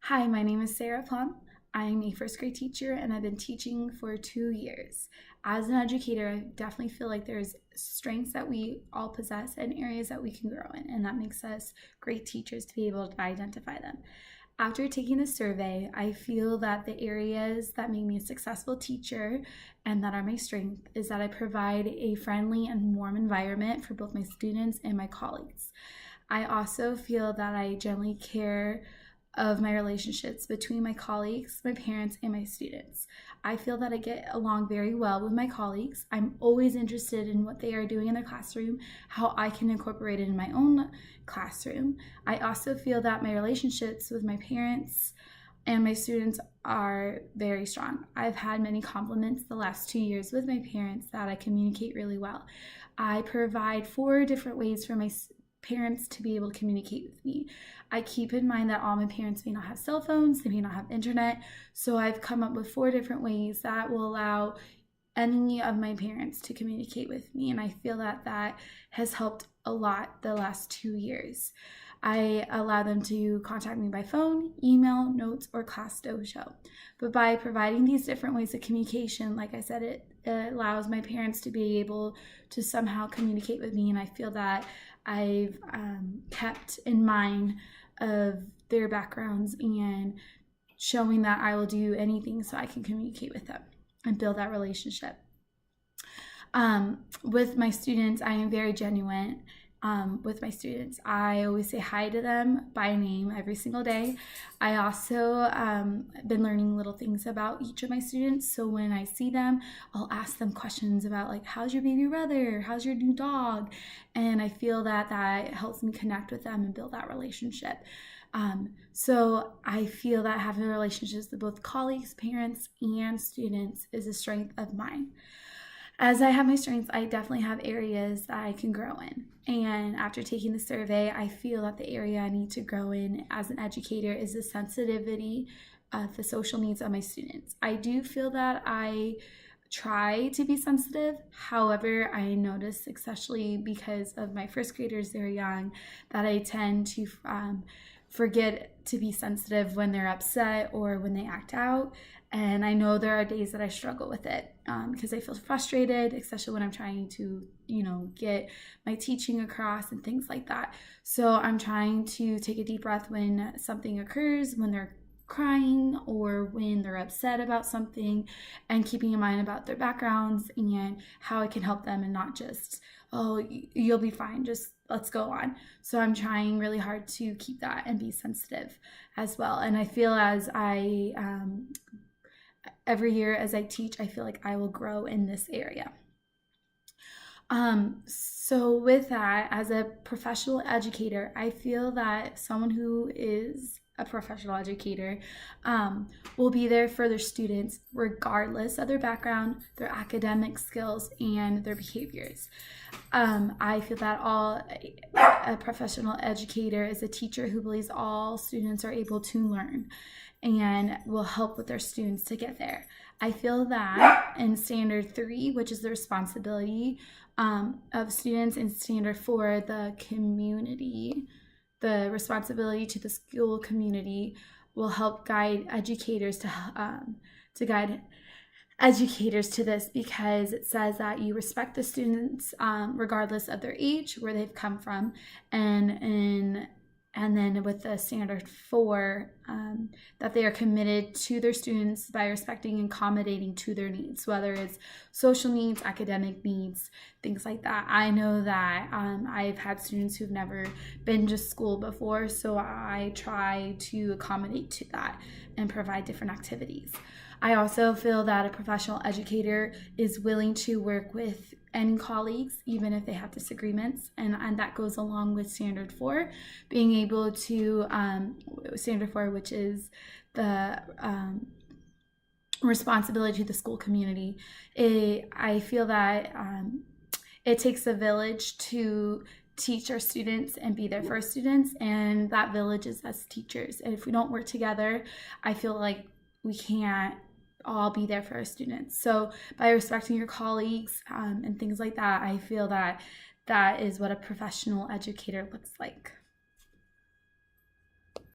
Hi, my name is Sarah Plum. I am a first grade teacher and I've been teaching for 2 years. As an educator, I definitely feel like there's strengths that we all possess and areas that we can grow in, and that makes us great teachers to be able to identify them. After taking the survey, I feel that the areas that make me a successful teacher and that are my strength is that I provide a friendly and warm environment for both my students and my colleagues. I also feel that I generally care of my relationships between my colleagues, my parents, and my students. I feel that I get along very well with my colleagues. I'm always interested in what they are doing in their classroom, how I can incorporate it in my own classroom. I also feel that my relationships with my parents and my students are very strong. I've had many compliments the last 2 years with my parents that I communicate really well. I provide 4 different ways for my parents to be able to communicate with me. I keep in mind that all my parents may not have cell phones, they may not have internet, so I've come up with 4 different ways that will allow any of my parents to communicate with me, and I feel that that has helped a lot the last 2 years. I allow them to contact me by phone, email, notes, or class dojo. But by providing these different ways of communication, like I said, it allows my parents to be able to somehow communicate with me, and I feel that I've kept in mind of their backgrounds and showing that I will do anything so I can communicate with them and build that relationship. With my students, I am very genuine. With my students, I always say hi to them by name every single day. I also been learning little things about each of my students, so when I see them, I'll ask them questions about, like, how's your baby brother, how's your new dog, and I feel that that helps me connect with them and build that relationship. So I feel that having relationships with both colleagues, parents, and students is a strength of mine. As I have my strengths, I definitely have areas that I can grow in. And after taking the survey, I feel that the area I need to grow in as an educator is the sensitivity of the social needs of my students. I do feel that I try to be sensitive. However, I notice, especially because of my first graders, they're young, that I tend to forget to be sensitive when they're upset or when they act out. And I know there are days that I struggle with it because I feel frustrated, especially when I'm trying to, get my teaching across and things like that. So I'm trying to take a deep breath when something occurs, when they're crying or when they're upset about something, and keeping in mind about their backgrounds and how I can help them and not just, oh, you'll be fine, just let's go on. So I'm trying really hard to keep that and be sensitive as well. And I feel as every year as I teach, I feel like I will grow in this area. So with that, as a professional educator, I feel that someone who is a professional educator will be there for their students regardless of their background, their academic skills, and their behaviors. I feel that a professional educator is a teacher who believes all students are able to learn and will help with their students to get there. I feel that in Standard 3, which is the responsibility of students, in Standard 4, the community, the responsibility to the school community will help guide educators to guide educators to this, because it says that you respect the students regardless of their age, where they've come from, and then with the Standard 4, that they are committed to their students by respecting and accommodating to their needs, whether it's social needs, academic needs, things like that. I know that I've had students who've never been to school before, so I try to accommodate to that and provide different activities. I also feel that a professional educator is willing to work with any colleagues, even if they have disagreements, and that goes along with Standard 4, being able to, Standard 4, which is the responsibility to the school community. I feel that it takes a village to teach our students and be there for our students, and that village is us teachers. And if we don't work together, I feel like we can't all be there for our students. So by respecting your colleagues and things like that, I feel that that is what a professional educator looks like.